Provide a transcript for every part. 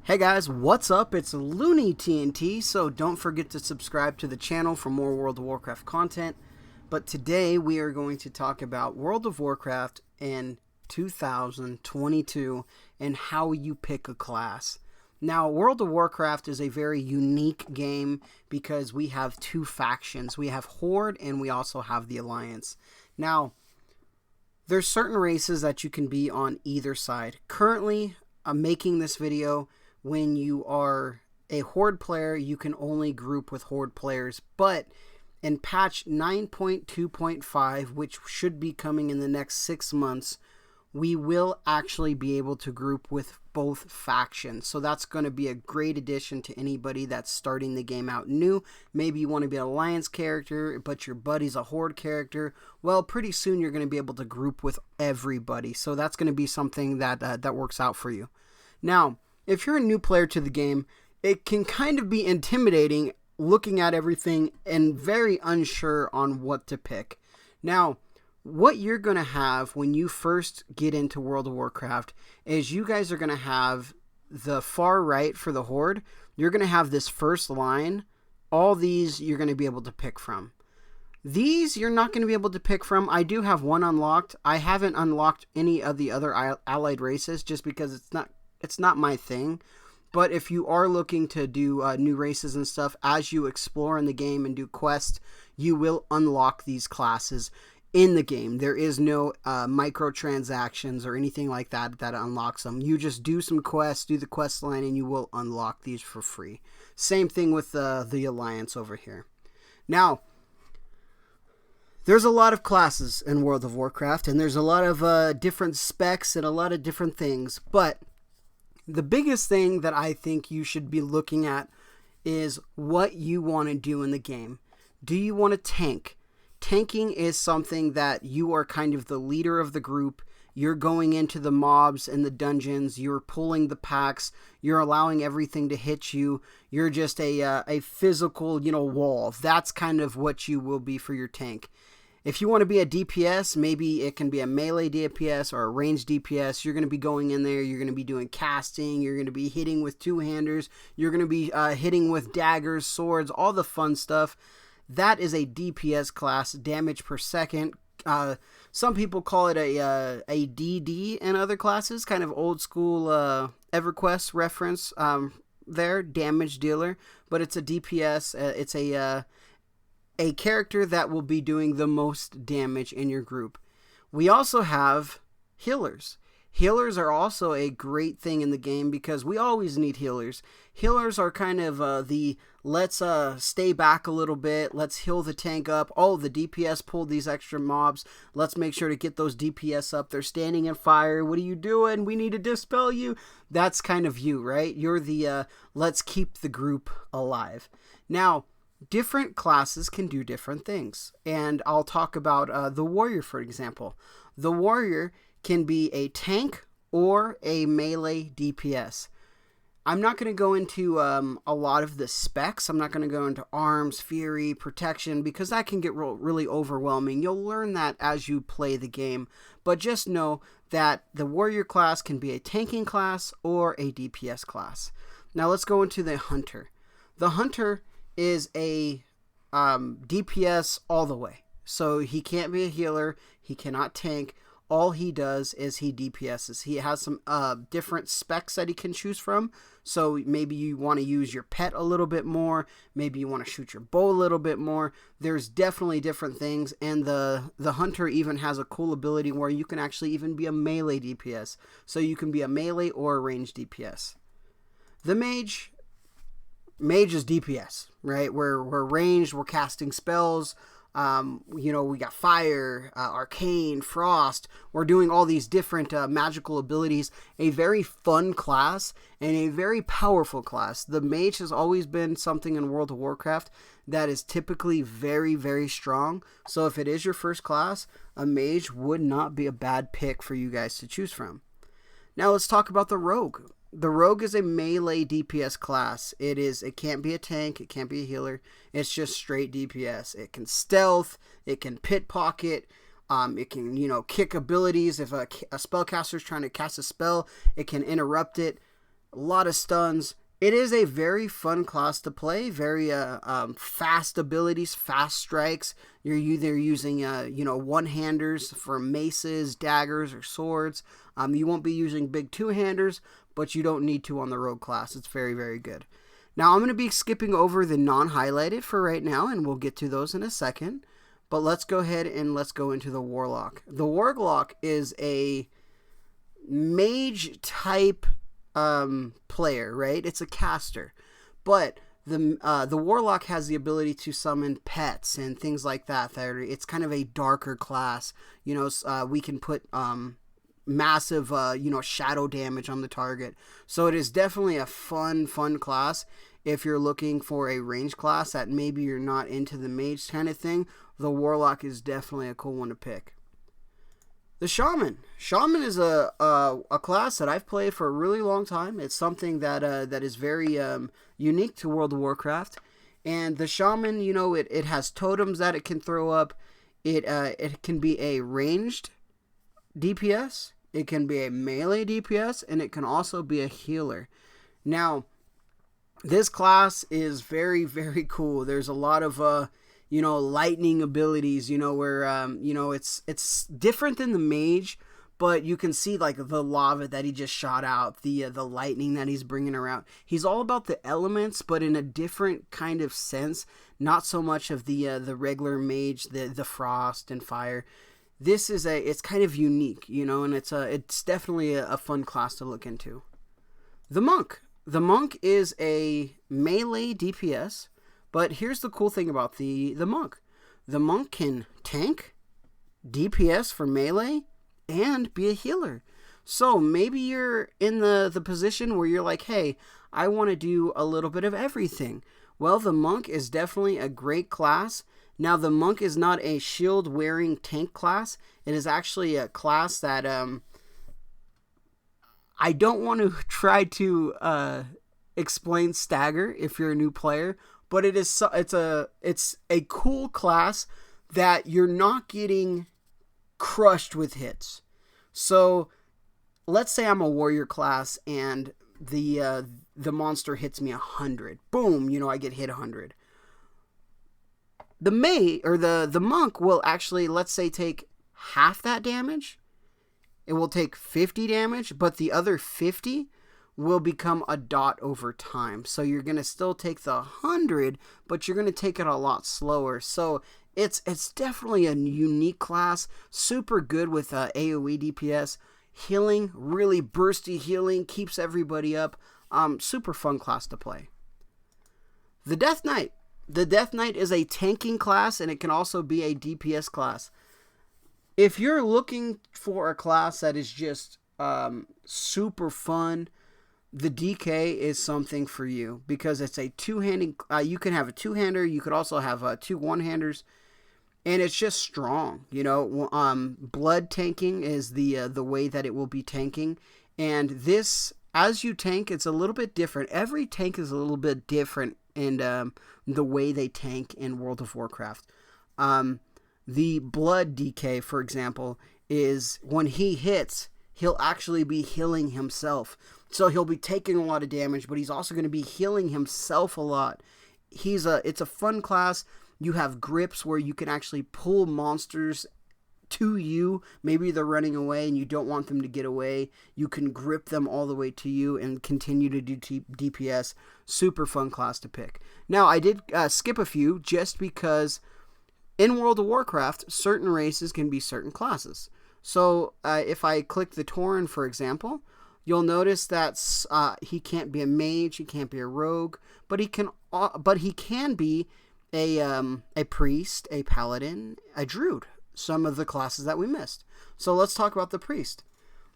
Hey guys, what's up? It's Looney TNT, so don't forget to subscribe to the channel for more World of Warcraft content. But today we are going to talk about World of Warcraft in 2022 and how you pick a class. Now, World of Warcraft is a very unique game because we have two factions. We have Horde and we also have the Alliance. Now, there's certain races that you can be on either side. Currently, I'm making this video. When you are a Horde player, you can only group with Horde players. But in patch 9.2.5, which should be coming in the next 6 months, we will actually be able to group with both factions. So that's going to be a great addition to anybody that's starting the game out new. Maybe you want to be an Alliance character, but your buddy's a Horde character. Well, pretty soon you're going to be able to group with everybody. So that's going to be something that works out for you. Now, if you're a new player to the game, it can kind of be intimidating looking at everything and very unsure on what to pick. Now, what you're going to have when you first get into World of Warcraft is you guys are going to have the far right for the Horde. You're going to have this first line. All these you're going to be able to pick from. These you're not going to be able to pick from. I do have one unlocked. I haven't unlocked any of the other allied races just because it's not my thing. But if you are looking to do new races and stuff, as you explore in the game and do quests, you will unlock these classes in the game. There is no microtransactions or anything like that unlocks them. You just do some quests, do the quest line, and you will unlock these for free. Same thing with the Alliance over here. Now, there's a lot of classes in World of Warcraft, and there's a lot of different specs and a lot of different things, but the biggest thing that I think you should be looking at is what you want to do in the game. Do you want to tank? Tanking is something that you are kind of the leader of the group. You're going into the mobs and the dungeons. You're pulling the packs. You're allowing everything to hit you. You're just a physical, wall. That's kind of what you will be for your tank. If you want to be a DPS, maybe it can be a melee DPS or a ranged DPS. You're going to be going in there. You're going to be doing casting. You're going to be hitting with two-handers. You're going to be hitting with daggers, swords, all the fun stuff. That is a DPS class, damage per second. Some people call it a DD in other classes, kind of old school EverQuest reference there, damage dealer. But it's a DPS. It's a character that will be doing the most damage in your group. We also have healers. Healers are also a great thing in the game because we always need healers. Healers are kind of let's stay back a little bit, let's heal the tank up. Oh, the DPS pulled these extra mobs. Let's make sure to get those DPS up. They're standing in fire. What are you doing? We need to dispel you. That's kind of you, right? You're the let's keep the group alive. Now, different classes can do different things, and I'll talk about the warrior, for example. The warrior can be a tank or a melee DPS. I'm not going to go into a lot of the specs. I'm not going to go into arms, fury, protection, because that can get really overwhelming. You'll learn that as you play the game, but just know that the warrior class can be a tanking class or a DPS class. Now let's go into the hunter. The hunter is a DPS all the way. So he can't be a healer. He cannot tank. All he does is he DPSs. He has some different specs that he can choose from. So maybe you want to use your pet a little bit more. Maybe you want to shoot your bow a little bit more. There's definitely different things. And the hunter even has a cool ability where you can actually even be a melee DPS. So you can be a melee or a ranged DPS. The mage is DPS, right? We're ranged, we're casting spells, we got fire, arcane, frost. We're doing all these different magical abilities. A very fun class and a very powerful class. The mage has always been something in World of Warcraft that is typically very, very strong. So if it is your first class, a mage would not be a bad pick for you guys to choose from. Now let's talk about the rogue. The rogue is a melee DPS class. It can't be a tank, it can't be a healer. It's just straight DPS. It can stealth, it can pickpocket, it can, kick abilities. If a spellcaster is trying to cast a spell, it can interrupt it. a lot of stuns. It is a very fun class to play. Very fast abilities, fast strikes. You're either using one-handers for maces, daggers, or swords. You won't be using big two-handers, but you don't need to on the rogue class. It's very, very good. Now I'm going to be skipping over the non-highlighted for right now, and we'll get to those in a second. But let's go ahead and let's go into the Warlock. The Warlock is a mage type player, right? It's a caster, but the Warlock has the ability to summon pets and things like that. It's kind of a darker class. We can put massive shadow damage on the target. So it is definitely a fun class. If you're looking for a range class that maybe you're not into the mage kind of thing, the Warlock is definitely a cool one to pick. The Shaman. Shaman is a class that I've played for a really long time. It's something that is very unique to World of Warcraft. And the Shaman, it has totems that it can throw up. It can be a ranged DPS. It can be a melee DPS. And it can also be a healer. Now, this class is very, very cool. There's a lot of lightning abilities, where it's different than the mage, but you can see like the lava that he just shot out, the lightning that he's bringing around. He's all about the elements, but in a different kind of sense. Not so much of the regular mage, the frost and fire. This is it's kind of unique, and it's definitely a fun class to look into. The Monk. The Monk is a melee DPS, but here's the cool thing about the Monk. The Monk can tank, DPS for melee, and be a healer. So maybe you're in the position where you're like, hey, I want to do a little bit of everything. Well, the Monk is definitely a great class. Now, the Monk is not a shield-wearing tank class. It is actually a class that I don't want to try to explain stagger if you're a new player, but it's a cool class that you're not getting crushed with hits. So let's say I'm a warrior class and the monster hits me 100. Boom, I get hit 100. The the Monk will actually, let's say, take half that damage. It will take 50 damage, but the other 50 will become a dot over time. So you're going to still take the 100, but you're going to take it a lot slower. So it's definitely a unique class. Super good with AoE DPS. Healing, really bursty healing, keeps everybody up. Super fun class to play. The Death Knight. The Death Knight is a tanking class, and it can also be a DPS class. If you're looking for a class that is just super fun, the DK is something for you because it's a two-handed. You can have a two-hander. You could also have two one-handers, and it's just strong. Blood tanking is the way that it will be tanking, and this, as you tank, it's a little bit different. Every tank is a little bit different in the way they tank in World of Warcraft. The blood DK, for example, is when he hits, he'll actually be healing himself. So he'll be taking a lot of damage, but he's also going to be healing himself a lot. It's a fun class. You have grips where you can actually pull monsters to you. Maybe they're running away and you don't want them to get away. You can grip them all the way to you and continue to do DPS. Super fun class to pick. Now, I did skip a few just because in World of Warcraft, certain races can be certain classes. So if I click the Tauren, for example, you'll notice that he can't be a mage, he can't be a rogue, but he can be a priest, a paladin, a druid. Some of the classes that we missed. So let's talk about the priest.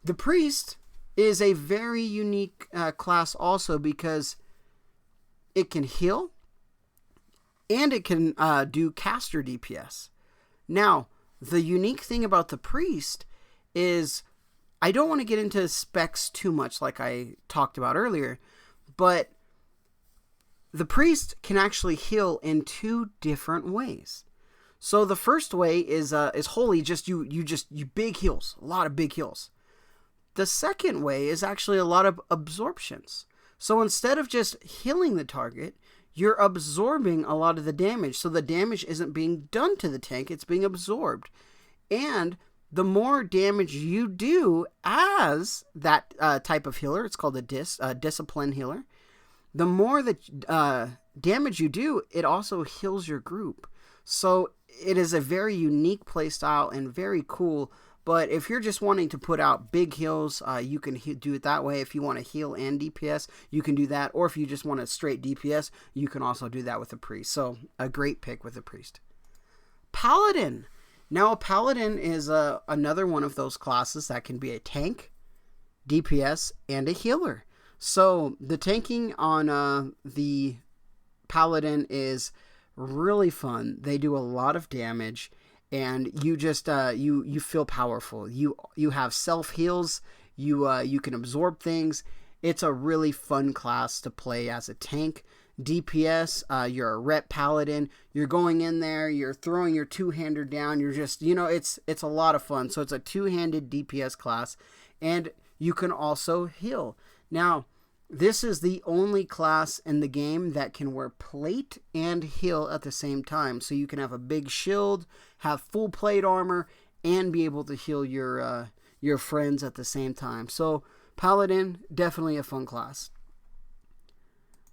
The priest is a very unique class also because it can heal and it can do caster DPS. Now, the unique thing about the priest is, I don't want to get into specs too much like I talked about earlier, but the priest can actually heal in two different ways. So the first way is wholly just you big heals, a lot of big heals. The second way is actually a lot of absorptions. So instead of just healing the target, you're absorbing a lot of the damage. So the damage isn't being done to the tank, it's being absorbed. And the more damage you do as that type of healer, it's called a discipline healer, the more that damage you do, it also heals your group. So it is a very unique playstyle and very cool. But if you're just wanting to put out big heals, you can do it that way. If you want to heal and DPS, you can do that. Or if you just want a straight DPS, you can also do that with a priest. So a great pick with a priest. Paladin. Now a paladin is another one of those classes that can be a tank, DPS, and a healer. So the tanking on the paladin is really fun. They do a lot of damage. And you just you feel powerful. You have self heals. You can absorb things. It's a really fun class to play as a tank. DPS, you're a rep paladin. You're going in there. You're throwing your two-hander down. You're just it's a lot of fun. So it's a two-handed DPS class, and you can also heal. Now, this is the only class in the game that can wear plate and heal at the same time. So you can have a big shield, have full plate armor, and be able to heal your friends at the same time. So Paladin, definitely a fun class.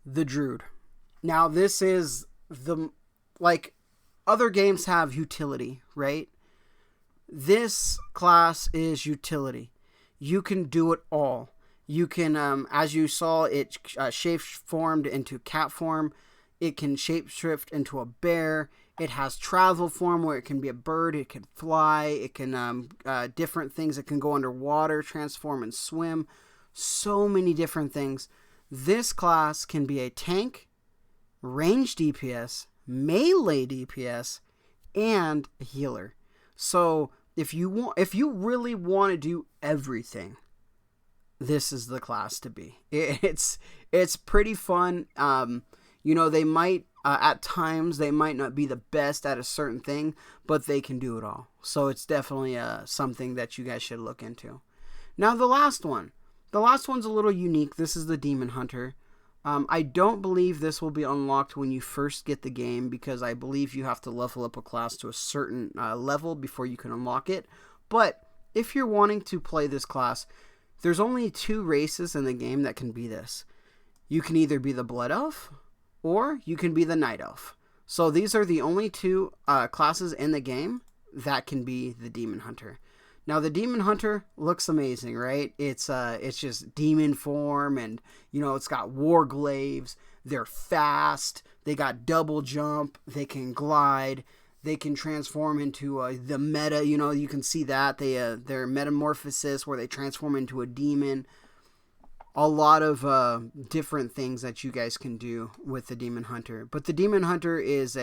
The Druid. Now this is other games have utility, right? This class is utility. You can do it all. You can, as you saw, it shape-formed into cat form. It can shape-shift into a bear. It has travel form where it can be a bird. It can fly. It can, different things. It can go underwater, transform, and swim. So many different things. This class can be a tank, range DPS, melee DPS, and a healer. So if you really want to do everything, this is the class to be. It's pretty fun. They might at times they might not be the best at a certain thing, but they can do it all. So it's definitely something that you guys should look into. Now the last one. The last one's a little unique. This is the Demon Hunter. I don't believe this will be unlocked when you first get the game, because I believe you have to level up a class to a certain level before you can unlock it. But if you're wanting to play this class, there's only 2 races in the game that can be this. You can either be the Blood Elf, or you can be the Night Elf. So these are the only 2 classes in the game that can be the Demon Hunter. Now the Demon Hunter looks amazing, right? It's just demon form, and it's got war glaives. They're fast. They got double jump. They can glide. They can transform into the meta. You can see that their metamorphosis where they transform into a demon. A lot of different things that you guys can do with the Demon Hunter. But the Demon Hunter is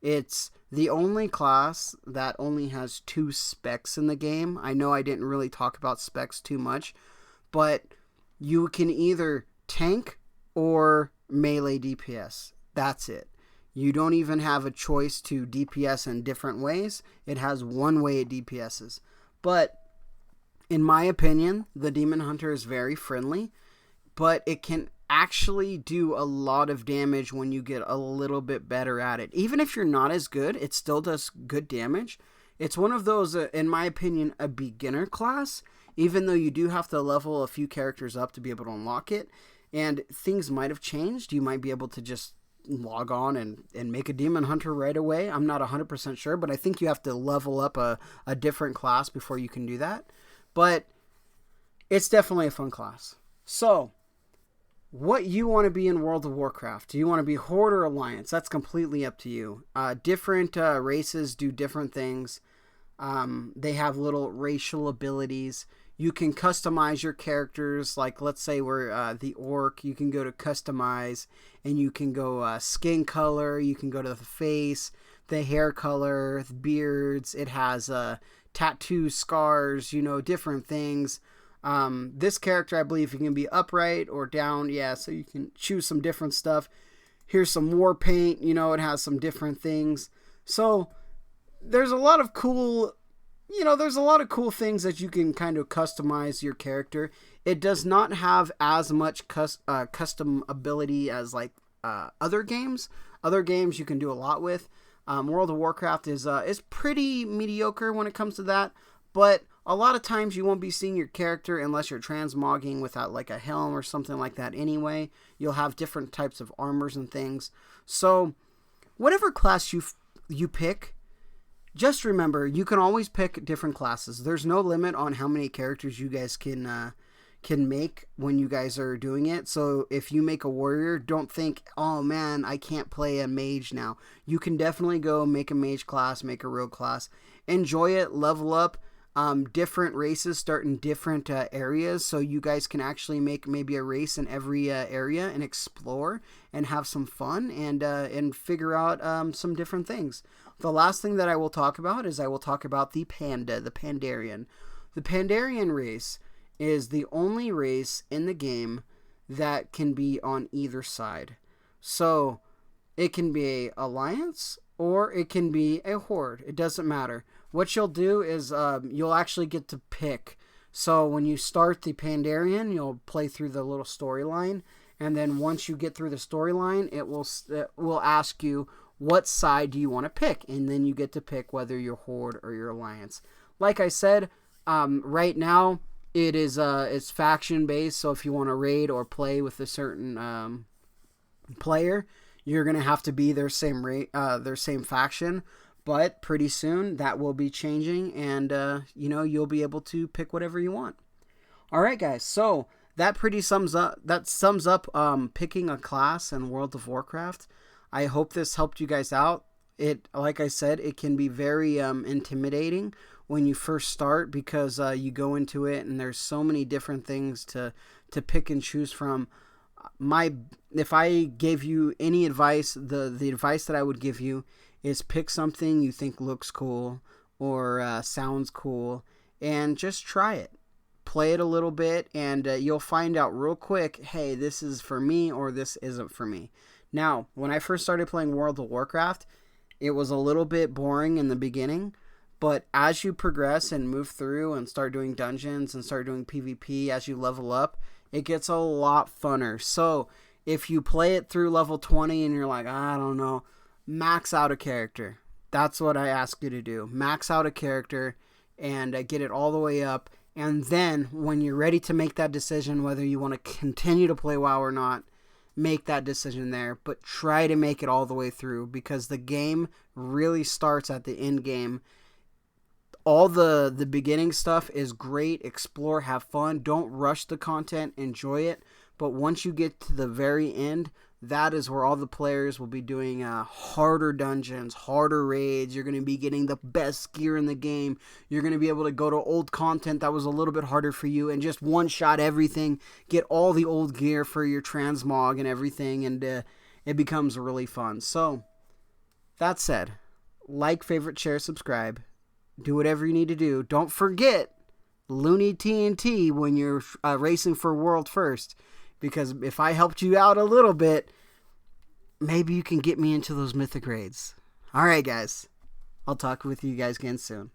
it's the only class that only has 2 specs in the game. I know I didn't really talk about specs too much, but you can either tank or melee DPS. That's it. You don't even have a choice to DPS in different ways. It has one way it DPSs. But in my opinion, the Demon Hunter is very friendly, but it can actually do a lot of damage when you get a little bit better at it. Even if you're not as good, it still does good damage. It's one of those, in my opinion, a beginner class, even though you do have to level a few characters up to be able to unlock it. And things might have changed. You might be able to just log on and make a Demon Hunter right away. I'm not 100% sure, but I think you have to level up a different class before you can do that. But it's definitely a fun class. So, what you want to be in World of Warcraft? Do you want to be Horde or Alliance? That's completely up to you. Different races do different things. They have little racial abilities. You can customize your characters. Like, let's say we're the Orc. You can go to customize, and you can go skin color. You can go to the face, the hair color, the beards. It has tattoo scars, different things. This character, I believe, you can be upright or down. Yeah, so you can choose some different stuff. Here's some war paint. It has some different things. So there's a lot of cool there's a lot of cool things that you can kind of customize your character. It does not have as much custom ability as like other games. Other games you can do a lot with. World of Warcraft is pretty mediocre when it comes to that, but a lot of times you won't be seeing your character unless you're transmogging without like a helm or something like that anyway. You'll have different types of armors and things. So whatever class you pick, just remember you can always pick different classes. There's no limit on how many characters you guys can make when you guys are doing it. So if you make a warrior, don't think, oh man, I can't play a mage now. You can definitely go make a mage class, make a rogue class, enjoy it, level up. Different races start in different areas, so you guys can actually make maybe a race in every area and explore and have some fun and figure out some different things. The last thing that I will talk about is the Pandarian. The Pandarian race is the only race in the game that can be on either side. So it can be a alliance or it can be a horde. It doesn't matter. What you'll do is you'll actually get to pick. So when you start the Pandarian, you'll play through the little storyline, and then once you get through the storyline, it will ask you what side do you want to pick, and then you get to pick whether you're horde or your alliance. Like I said, right now it's faction based. So if you want to raid or play with a certain player, you're gonna have to be their same faction. But pretty soon that will be changing, and you'll be able to pick whatever you want. All right, guys. So that sums up picking a class in World of Warcraft. I hope this helped you guys out. Like I said, it can be very intimidating when you first start because you go into it and there's so many different things to pick and choose from. If I gave you any advice, the advice that I would give you is pick something you think looks cool or sounds cool and just try it. Play it a little bit and you'll find out real quick, hey, this is for me or this isn't for me. Now, when I first started playing World of Warcraft, it was a little bit boring in the beginning, but as you progress and move through and start doing dungeons and start doing PvP as you level up, it gets a lot funner. So if you play it through level 20 and you're like, I don't know, max out a character. That's what I ask you to do. Max out a character and get it all the way up. And then when you're ready to make that decision, whether you want to continue to play WoW or not, make that decision there. But try to make it all the way through because the game really starts at the end game. All the beginning stuff is great. Explore, have fun. Don't rush the content. Enjoy it. But once you get to the very end, that is where all the players will be doing harder dungeons, harder raids. You're going to be getting the best gear in the game. You're going to be able to go to old content that was a little bit harder for you and just one-shot everything. Get all the old gear for your transmog and everything, and it becomes really fun. So, that said, like, favorite, share, subscribe. Do whatever you need to do. Don't forget Looney TNT when you're racing for World First. Because if I helped you out a little bit, maybe you can get me into those mythic raids. All right, guys. I'll talk with you guys again soon.